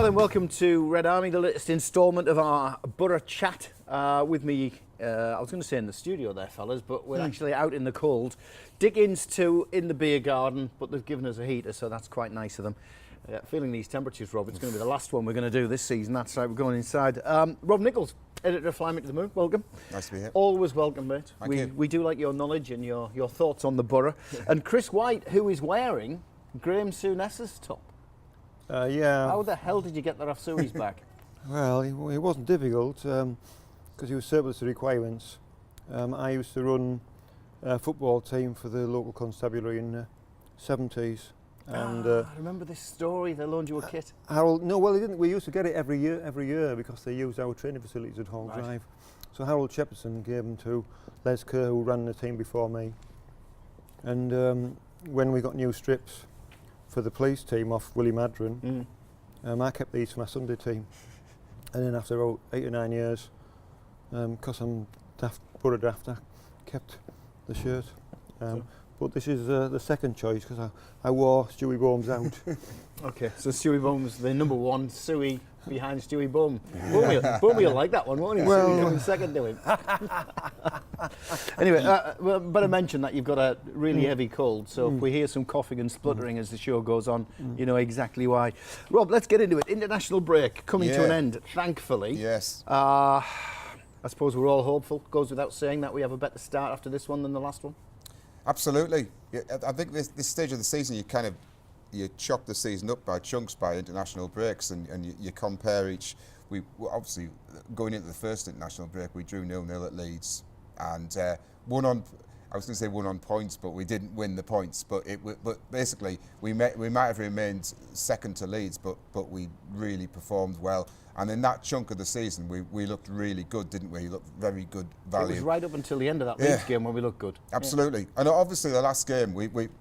then, welcome to Red Army, the latest instalment of our Boro chat. With me, I was going to say in the studio there, fellas, but we're actually out in the cold. Dickens too in the beer garden, but they've given us a heater, so that's quite nice of them. Feeling these temperatures, Rob, it's going to be the last one we're going to do this season. That's right, we're going inside. Rob Nichols, editor of Fly Me to the Moon, welcome. Nice to be here. Always welcome, mate. Thank you. We do like your knowledge and your thoughts on the Boro. And Chris White, who is wearing Graham Souness's top. Yeah. How the hell did you get that off Suey's back? Well, it wasn't difficult because he was surplus to requirements. I used to run a football team for the local constabulary in the 70s. And I remember this story. They loaned you a kit. Harold, no, well, they didn't. We used to get it every year because they used our training facilities at Hall Drive. So Harold Shepperson gave them to Les Kerr, who ran the team before me. And when we got new strips for the police team off Willie Madron, I kept these for my Sunday team. And then after about 8 or 9 years, because I'm Boro daft, I kept the shirt. But this is the second choice because I wore Stewie Bohm's out. Okay, so Stewie Bohm's the number one, Suey behind Stewie Bohm. Bohm will like that one, won't he? Well, Suey coming second to him. Anyway, well, better mention that you've got a really heavy cold, so if we hear some coughing and spluttering as the show goes on, you know exactly why. Rob, let's get into it. International break coming to an end, thankfully. Yes. I suppose we're all hopeful. Goes without saying that we have a better start after this one than the last one. Absolutely. Yeah, I think this stage of the season, you chop the season up by chunks by international breaks, and you compare each. We obviously, going into the first international break, we drew 0-0 at Leeds, and won on points, but we didn't win the points. But basically, we might have remained second to Leeds, but we really performed well. And in that chunk of the season, we looked really good, didn't we? We looked very good value. It was right up until the end of that Leeds game when we looked good. Absolutely. Yeah. And obviously the last game,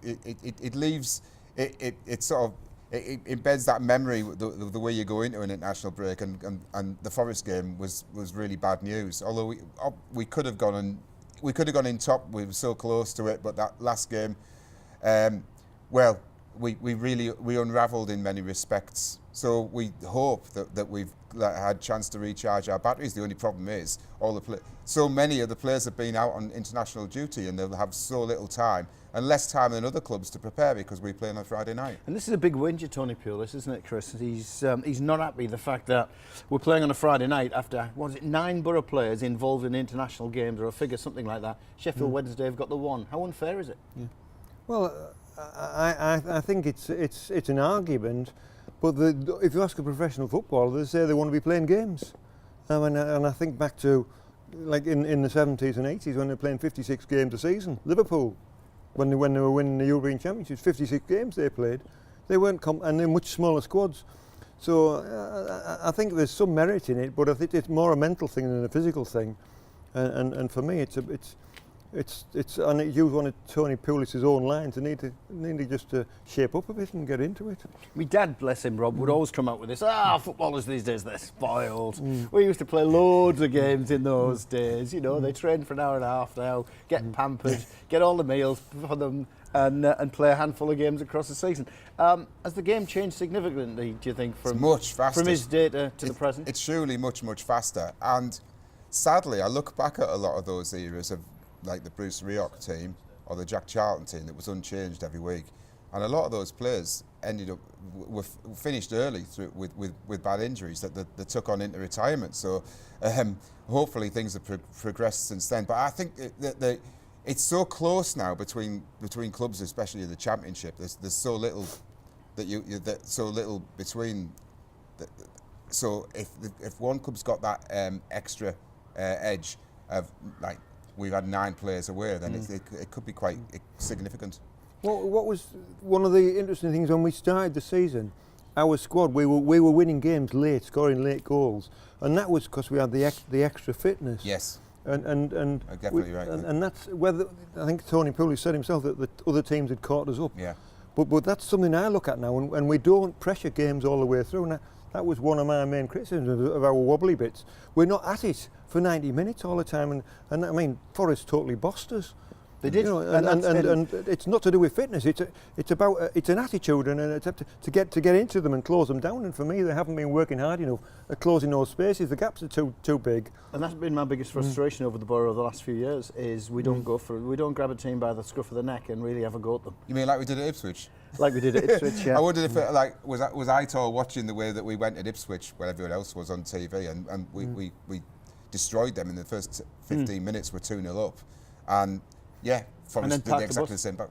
it leaves, it sort of, it embeds that memory, the way you go into an international break, and the Forest game was really bad news. Although we could have gone in top, we were so close to it, but that last game, well, we unravelled in many respects. So we hope that we've had a chance to recharge our batteries. The only problem is so many of the players have been out on international duty, and they'll have so little time, and less time than other clubs to prepare because we play on a Friday night. And this is a big win for Tony Pulis, isn't it, Chris? He's not happy the fact that we're playing on a Friday night after, 9 Boro players involved in international games, or a figure something like that. Sheffield Wednesday have got the one. How unfair is it? Yeah. Well, I think it's an argument. But if you ask a professional footballer, they say they want to be playing games. And I think back to, like in the 70s and 80s when they were playing 56 games a season. Liverpool, when they were winning the European Championships, 56 games they played. They weren't, and they're much smaller squads. So I think there's some merit in it, but I think it's more a mental thing than a physical thing. And for me, it's and it used one of Tony Pulis' own lines. They need to just shape up a bit and get into it. My dad, bless him, Rob, would always come out with this, footballers these days, they're spoiled. We used to play loads of games in those days, you know, they train for an hour and a half now, get pampered, get all the meals for them, and play a handful of games across the season. Has the game changed significantly, do you think, from much faster. From his day to the present? It's surely much faster, and sadly I look back at a lot of those eras of like the Bruce Rioch team or the Jack Charlton team that was unchanged every week, and a lot of those players ended up finished early with bad injuries that they took on into retirement. So hopefully things have progressed since then. But I think that it's so close now between clubs, especially in the Championship. There's so little so little between. So if one club's got that extra edge of like. We've had 9 players away, then it could be quite significant. Well, what was one of the interesting things when we started the season? Our squad, we were winning games late, scoring late goals, and that was because we had the extra fitness. Yes. And definitely right. And that's whether I think Tony Pulis said himself that the other teams had caught us up. Yeah. But that's something I look at now, and we don't pressure games all the way through. And that was one of my main criticisms of our wobbly bits. We're not at it for 90 minutes all the time, and I mean, Forest totally bossed us. They did, and it's not to do with fitness. It's about it's an attitude, and it's up to get into them and close them down. And for me, they haven't been working hard enough at closing those spaces. The gaps are too big. And that's been my biggest frustration over the Boro the last few years. Is we don't grab a team by the scruff of the neck and really have a go at them. You mean like we did at Ipswich? Like we did at Ipswich, yeah. I wondered if was I tall watching the way that we went at Ipswich where everyone else was on TV, and we destroyed them in the first 15 minutes. We're 2-0 up, and yeah, Forest did exactly the same. But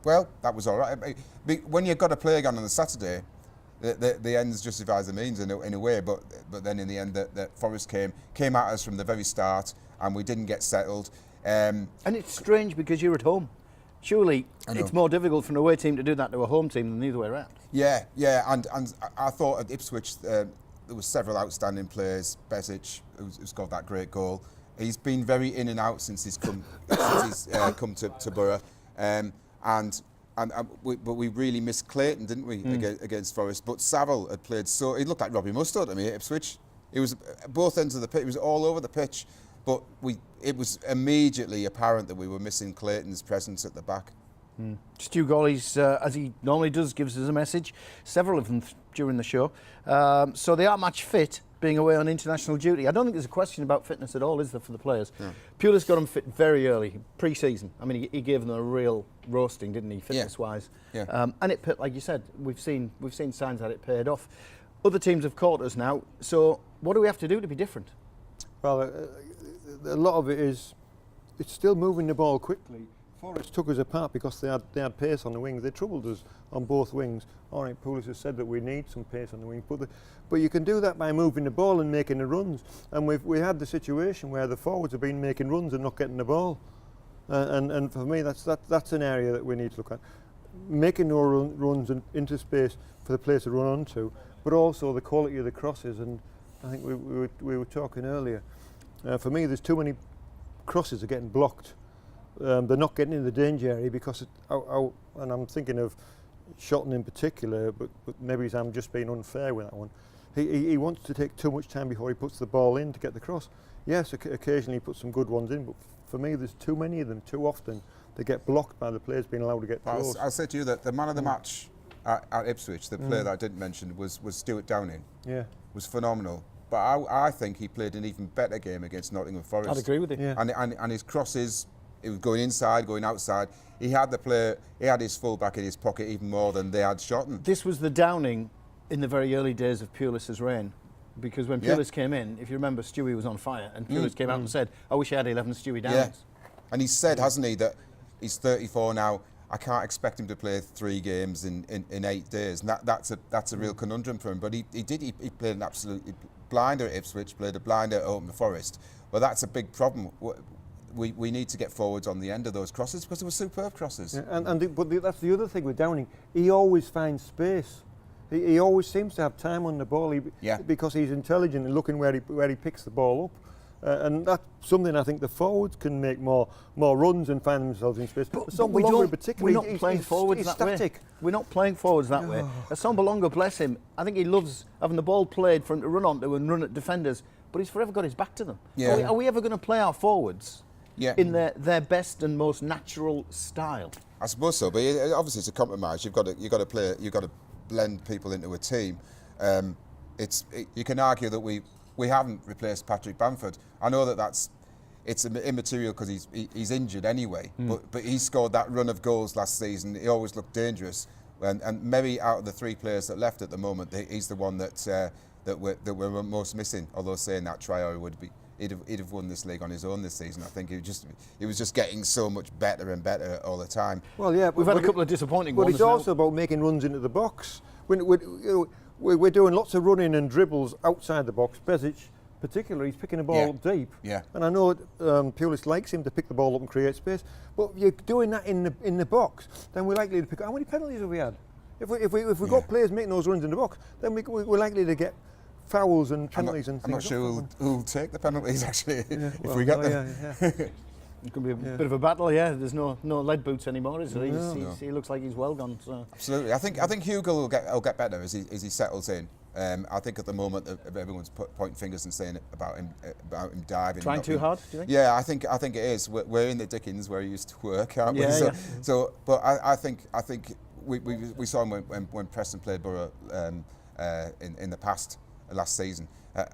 well, that was all right. When you've got to play again on the Saturday, the ends justifies the means in a way. But then in the end, that Forest came at us from the very start, and we didn't get settled. And it's strange because you're at home. Surely it's more difficult for an away team to do that to a home team than the other way around. Yeah, and I thought at Ipswich there was several outstanding players. Besic, who's got that great goal. He's been very in and out since he's come to Boro, but we really missed Clayton, didn't we, against Forest? But Saville had played he looked like Robbie Mustoe to me at Ipswich. He was both ends of the pitch. He was all over the pitch. But it was immediately apparent that we were missing Clayton's presence at the back. Stu Gawley's, as he normally does, gives us a message, several of them during the show. So they are match fit, being away on international duty. I don't think there's a question about fitness at all, is there, for the players? Yeah. Pulis got them fit very early, pre-season. I mean, he gave them a real roasting, didn't he, fitness-wise? Yeah. And it, like you said, we've seen signs that it paid off. Other teams have caught us now. So what do we have to do to be different? Well, a lot of it is it's still moving the ball quickly. Forest took us apart because they had pace on the wings. They troubled us on both wings. All right, Pulis has said that we need some pace on the wing, but you can do that by moving the ball and making the runs. And we had the situation where the forwards have been making runs and not getting the ball. And for me, that's an area that we need to look at, making no runs into space for the players to run onto, but also the quality of the crosses. And I think we were talking earlier. For me, there's too many crosses are getting blocked. They're not getting in the danger area because, and I'm thinking of Shotton in particular, but maybe I'm just being unfair with that one. He wants to take too much time before he puts the ball in to get the cross. Yes, occasionally he puts some good ones in, but for me, there's too many of them. Too often, they get blocked by the players being allowed to get close. I'll say to you that the man of the match at Ipswich, the player that I didn't mention, was Stuart Downing. Yeah, was phenomenal. But I think he played an even better game against Nottingham Forest. I'd agree with you. Yeah. And his crosses, it was going inside, going outside. He had his full-back in his pocket even more than they had Shotton. This was the Downing in the very early days of Pulis's reign. Because when Pulis came in, if you remember, Stewie was on fire, and Pulis came out and said, I wish I had 11 Stewie Downings. Yeah. And he said, hasn't he, that he's 34 now, I can't expect him to play 3 games in 8 days. And that's a real conundrum for him. But he played an absolutely blinder at Ipswich, played a blinder at Oldham Forest. Well, that's a big problem. We need to get forwards on the end of those crosses because they were superb crosses. Yeah, but that's the other thing with Downing. He always finds space. He always seems to have time on the ball because he's intelligent and looking where he picks the ball up. And that's something I think the forwards can make more runs and find themselves in space. But we're not playing forwards that way. We're not playing forwards that way. Sambalonga, bless him, I think he loves having the ball played for him to run onto and run at defenders, but he's forever got his back to them. Yeah. Are we ever going to play our forwards in their best and most natural style? I suppose so, but obviously it's a compromise. You've got to blend people into a team. You can argue that we haven't replaced Patrick Bamford. I know it's immaterial because he's injured anyway, but he scored that run of goals last season. He always looked dangerous, and maybe out of the 3 players that left at the moment, he's the one that we're most missing. Although saying that, Traore would be. He'd have won this league on his own this season. I think he was just getting so much better and better all the time. Well, yeah, we've had a couple of disappointing ones. But it's also about making runs into the box. We're doing lots of running and dribbles outside the box. Besic, particularly, he's picking the ball up deep. Yeah. And I know Pulis likes him to pick the ball up and create space. But you're doing that in the box, then we're likely to pick. How many penalties have we had? If we've got players making those runs in the box, then we're likely to get fouls and penalties and things. I'm not sure who'll take the penalties actually if we get them. It could be a bit of a battle, There's no lead boots anymore, is there? He looks like he's well gone. So. Absolutely. I think Hugo will get better as he settles in. I think at the moment everyone's pointing fingers and saying about him diving. Trying too hard, do you think? Yeah, I think it is. We're in the Dickens where he used to work, aren't we? Yeah, But I think we saw him when Preston played Boro in the past last season.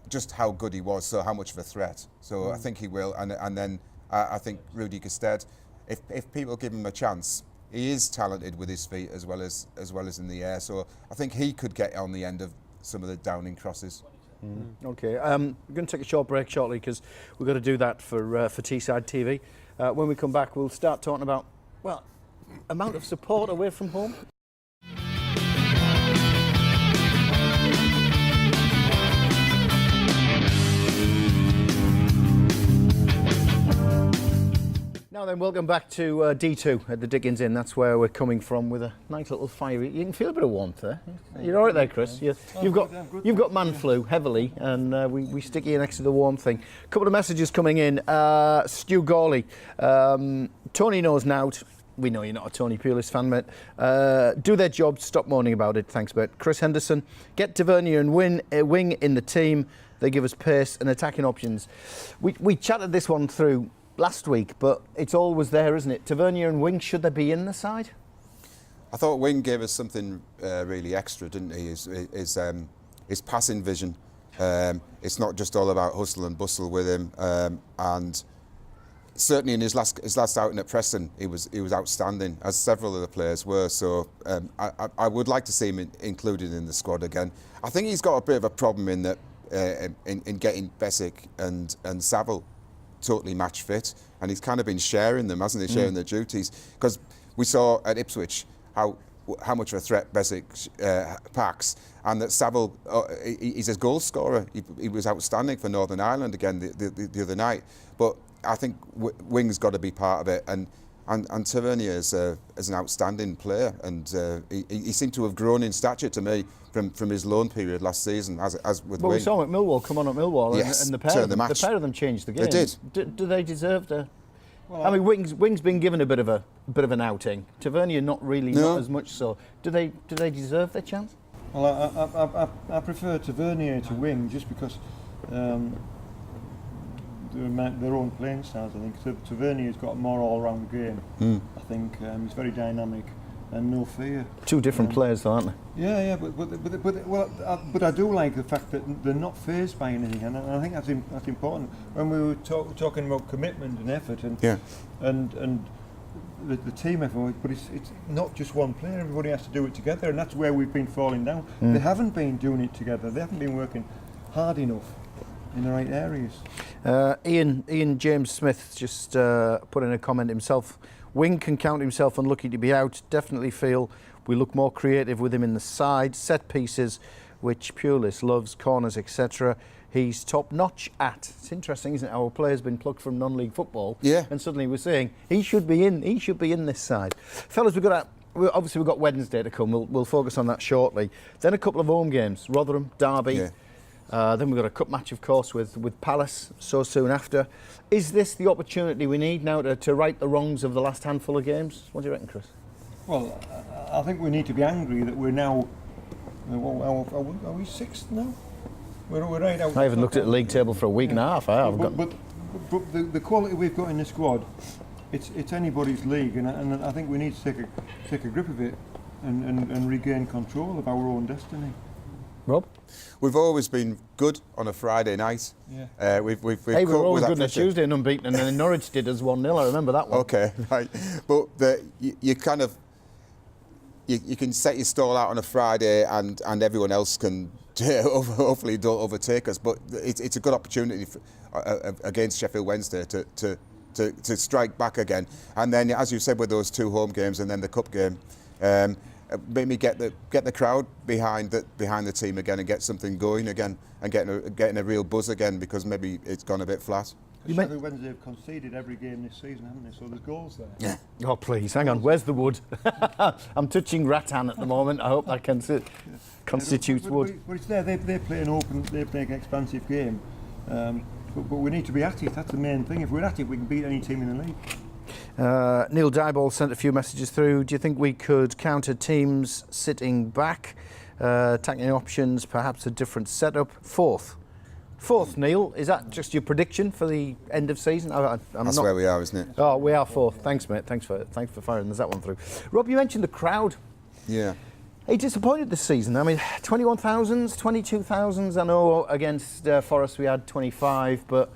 Just how good he was, so how much of a threat. So I think he will, and then I think Rudy Gestede, if people give him a chance, he is talented with his feet as well as in the air. So I think he could get on the end of some of the downing crosses. Okay, we're going to take a short break shortly because we've got to do that for Teesside TV. When we come back, we'll start talking about, well, amount of support away from home. Now then, welcome back to D2 at the Dickens Inn. That's where we're coming from with a nice little fiery. You can feel a bit of warmth there. You're all right there, Chris. You've got man flu heavily, and we stick you next to the warm thing. A couple of messages coming in. Stu Gawley, Tony knows now. We know you're not a Tony Pulis fan, mate. Do their job. Stop moaning about it. Thanks, mate. Chris Henderson, get Tavernier and Wing in the team. They give us pace and attacking options. We chatted this one through last week, but it's always there, isn't it? Tavernier and Wing, should they be in the side? I thought Wing gave us something really extra, didn't he? His passing vision. It's not just all about hustle and bustle with him. And certainly in his last outing at Preston, he was outstanding, as several of the players were. So I would like to see him included in the squad again. I think he's got a bit of a problem in that in getting Besic and Saville totally match fit, and he's kind of been sharing them, hasn't he? Sharing their duties, because we saw at Ipswich how much of a threat Besic packs, and that Saville, he's a goal scorer. He was outstanding for Northern Ireland again the other night. But I think Wing's got to be part of it, and Tavernier is an outstanding player, and he seemed to have grown in stature to me from his loan period last season, as with Wing. We saw him at Millwall come on at Millwall, yes, and the pair of them changed the game. They did. Do they deserve to? Well, I mean, Wing's been given a bit of an outing. Tavernier not really, not as much so. Do they deserve their chance? Well, I prefer Tavernier to Wing just because their own playing styles. I think Tavernier's got a more all-round game. I think he's very dynamic and no fear. Two different players, though, aren't they? Yeah, but I do like the fact that they're not fazed by anything, and I think that's important. When we were talking about commitment and effort and the team effort, but it's not just one player. Everybody has to do it together, and that's where we've been falling down. They haven't been doing it together. They haven't been working hard enough in the right areas. Ian James Smith just put in a comment himself. Wing can count himself unlucky to be out. Definitely feel we look more creative with him in the side. Set pieces, which Pulis loves, corners, etc. He's top notch at. It's interesting, isn't it? Our player's been plucked from non-league football, and suddenly we're saying he should be in. He should be in this side. Fellas, we've got Wednesday to come. We'll focus on that shortly. Then a couple of home games: Rotherham, Derby. Yeah. Then we've got a cup match, of course, with Palace so soon after. Is this the opportunity we need now to right the wrongs of the last handful of games? What do you reckon, Chris? Well, I think we need to be angry that we're now. Are we sixth now? We're right out. I haven't looked at the league table for a week and a half. But the quality we've got in the squad, it's anybody's league, and I think we need to take a grip of it and regain control of our own destiny. Rob? We've always been good on a Friday night. Yeah. We've we were always good on a Tuesday and unbeaten, and then Norwich did us 1-0. I remember that one. Okay, right. But you kind of you can set your stall out on a Friday, and everyone else can hopefully don't overtake us. But it's a good opportunity against Sheffield Wednesday to strike back again. And then, as you said, with those two home games and then the cup game. Maybe get the crowd behind the team again and get something going again and getting a real buzz again, because maybe it's gone a bit flat. Sheffield Wednesday have conceded every game this season, haven't they? So there's goals there. Yeah. Oh please, hang on. Where's the wood? I'm touching rattan at the moment. I hope that constitutes wood. But it's there. They're playing open. They're playing an expansive game. But we need to be at it. That's the main thing. If we're at it, we can beat any team in the league. Neil Dyball sent a few messages through. Do you think we could counter teams sitting back? attacking options, perhaps a different setup. Fourth, Neil, is that just your prediction for the end of season? That's where we are, isn't it? Oh, we are fourth. Thanks, mate. Thanks for firing that one through. Rob, you mentioned the crowd. Yeah. Are you disappointed this season? I mean, 21,000s, 22,000s. I know against Forest we had 25, but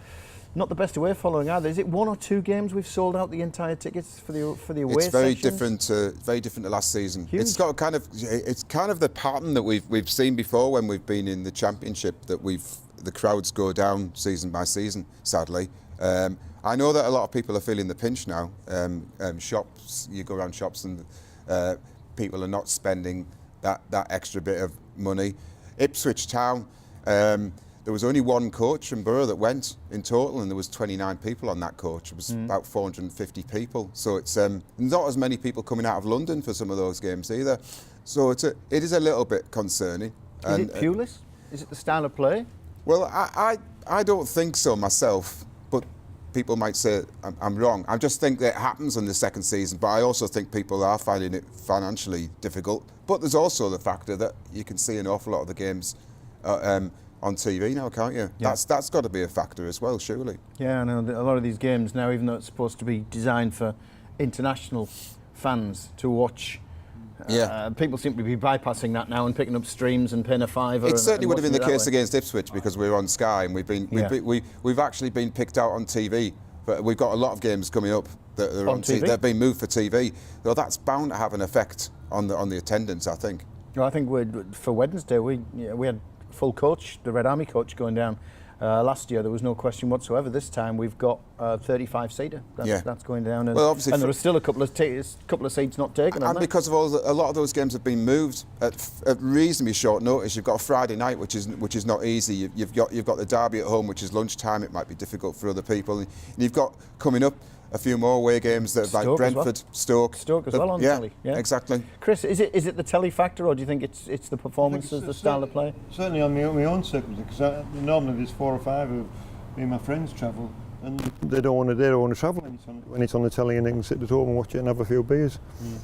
not the best away following either. Is it one or two games we've sold out the entire tickets for the away? It's very sections? very different to last season. Huge. It's kind of the pattern that we've seen before when we've been in the Championship, that the crowds go down season by season, sadly. I know that a lot of people are feeling the pinch now. Shops, you go around shops and people are not spending that extra bit of money. Ipswich Town, there was only one coach from Boro that went in total, and there was 29 people on that coach. It was about 450 people. So it's not as many people coming out of London for some of those games either. So it is a little bit concerning. Is it Pulis? Is it the style of play? Well, I don't think so myself, but people might say I'm wrong. I just think that it happens in the second season, but I also think people are finding it financially difficult. But there's also the factor that you can see an awful lot of the games on TV now, can't you? Yeah. That's got to be a factor as well, surely. Yeah, I know. A lot of these games now, even though it's supposed to be designed for international fans to watch, people seem to be bypassing that now and picking up streams and paying a fiver. It certainly would have been the case way. against Ipswich, because we're on Sky and we've actually been picked out on TV. But we've got a lot of games coming up that are on TV. They're being moved for TV. So that's bound to have an effect on the attendance, I think. Well, I think for Wednesday we had full coach, the RedArmy coach, going down. Last year there was no question whatsoever. This time we've got 35-seater. That's going down, and, well, and there are still a couple of seats not taken. And because of a lot of those games have been moved at reasonably short notice. You've got a Friday night, which is not easy. You've got the derby at home, which is lunchtime. It might be difficult for other people. And you've got coming up a few more away games that like Brentford, Stoke as well on telly. Yeah, exactly. Chris, is it the telly factor, or do you think it's the performances, the style of play? Certainly on my own circles, because normally there's 4 or 5 of me and my friends travel, and they don't want to travel when it's on the telly, and they can sit at home and watch it and have a few beers.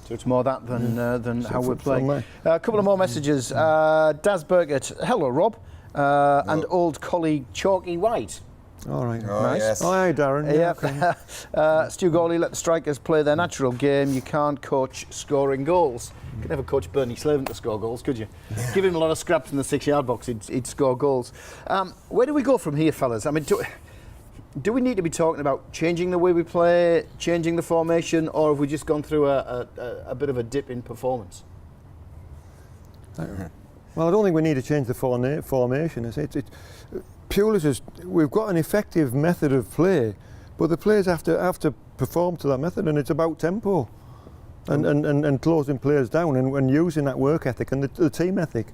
So it's more that than how we're playing. A couple of more messages. Daz Burgett, hello Rob, and old colleague Chalky White. All right. Oh, nice. yes. Oh, hi, Darren. Yeah. Okay. Stu Gawley, let the strikers play their natural game. You can't coach scoring goals. You could never coach Bernie Slavin to score goals, could you? Give him a lot of scraps in the 6-yard box, he'd score goals. Where do we go from here, fellas? I mean, do we need to be talking about changing the way we play, changing the formation, or have we just gone through a bit of a dip in performance? Well, I don't think we need to change the formation. We've got an effective method of play, but the players have to perform to that method, and it's about tempo and closing players down and using that work ethic and the team ethic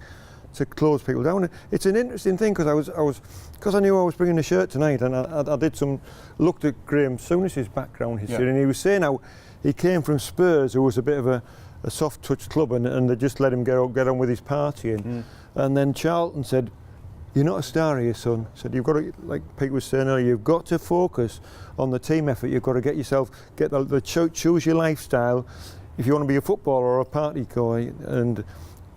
to close people down. It's an interesting thing, because I knew I was bringing a shirt tonight, and I looked at Graham Souness's background history, and he was saying how he came from Spurs, who was a bit of a soft touch club, and they just let him get on with his partying. And then Charlton said, "You're not a star here, son." Said, "You've got to," like Pete was saying earlier, "you've got to focus on the team effort. You've got to choose your lifestyle. If you want to be a footballer or a party guy, and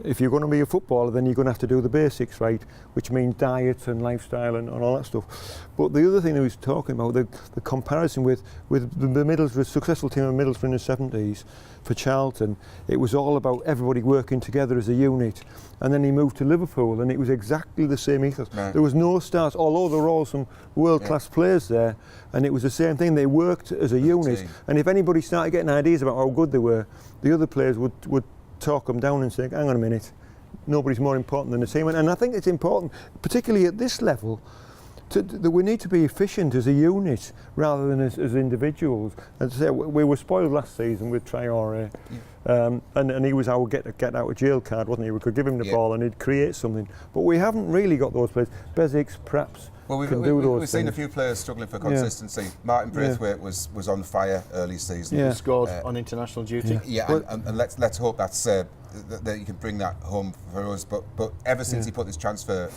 if you're going to be a footballer, then you're going to have to do the basics right, which means diet and lifestyle and all that stuff." But the other thing he was talking about, the comparison with the Middlesbrough, successful team of Middlesbrough in the 70s for Charlton, it was all about everybody working together as a unit. And then he moved to Liverpool, and it was exactly the same ethos. Right. There was no stars, although there were all some world-class players there, and it was the same thing. They worked as a unit, and if anybody started getting ideas about how good they were, the other players would talk them down and say, "Hang on a minute, nobody's more important than the team." And I think it's important, particularly at this level, that we need to be efficient as a unit rather than as individuals. As I say, we were spoiled last season with Traore, and he was our get out of jail card, wasn't he? We could give him the ball and he'd create something. But we haven't really got those players. Bezic, perhaps. Well, we've seen a few players struggling for consistency. Martin Braithwaite was on fire early season. He scored on international duty. And let's hope that you can bring that home for us. But ever since he put this transfer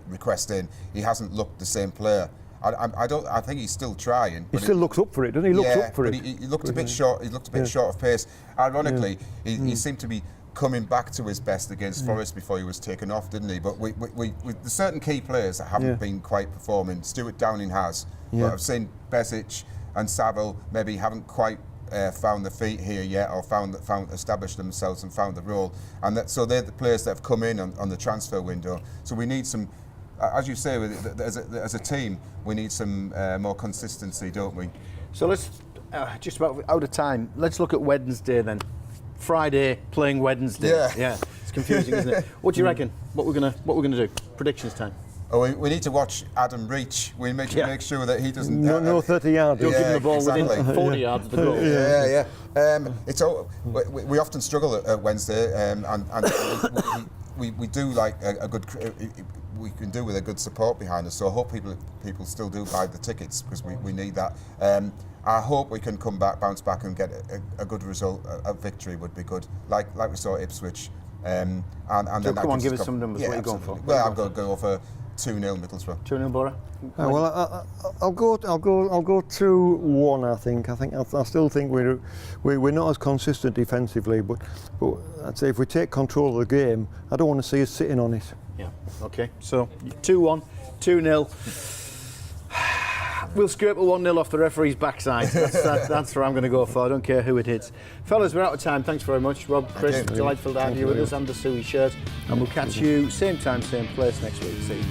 request in, he hasn't looked the same player. I think he's still trying. He still looks up for it, doesn't he? He looks up for it. He looked a bit short. He looked a bit short of pace. Ironically, he seemed to be coming back to his best against Forest before he was taken off, didn't he? But there's certain key players that haven't been quite performing. Stuart Downing has. But I've seen Besic and Saville maybe haven't quite found their feet here yet, or established themselves and found the role. And so they're the players that have come in on the transfer window. So we need some, as you say, as a team, we need some more consistency, don't we? So let's, just about out of time, let's look at Wednesday then. Friday playing Wednesday. Yeah, it's confusing, isn't it? What do you reckon? What we're gonna do? Predictions time. Oh, we need to watch Adam Reach. We make sure that he doesn't. No 30 yards. Don't give him the ball within 40 yards of the goal. It's all. We often struggle at Wednesday, and we do like a good. We can do with a good support behind us. So I hope people still do buy the tickets, because we need that. I hope we can bounce back and get a good result. A victory would be good, like we saw at Ipswich. And so then come on, give us some numbers. What are you going for? Well, I'm going to go for 2-0 Middlesbrough. 2-0 Boro. Well, I'll go 2-1. I still think we're not as consistent defensively, but I'd say if we take control of the game, I don't want to see us sitting on it. Yeah. Okay. So 2-1, 2-0. We'll scrape a 1-0 off the referee's backside. That's where I'm going to go for. I don't care who it hits. Fellas, we're out of time. Thanks very much. Rob, Chris, delightful to have you with us, and the Suey shirt. And we'll catch you same time, same place next week. See you.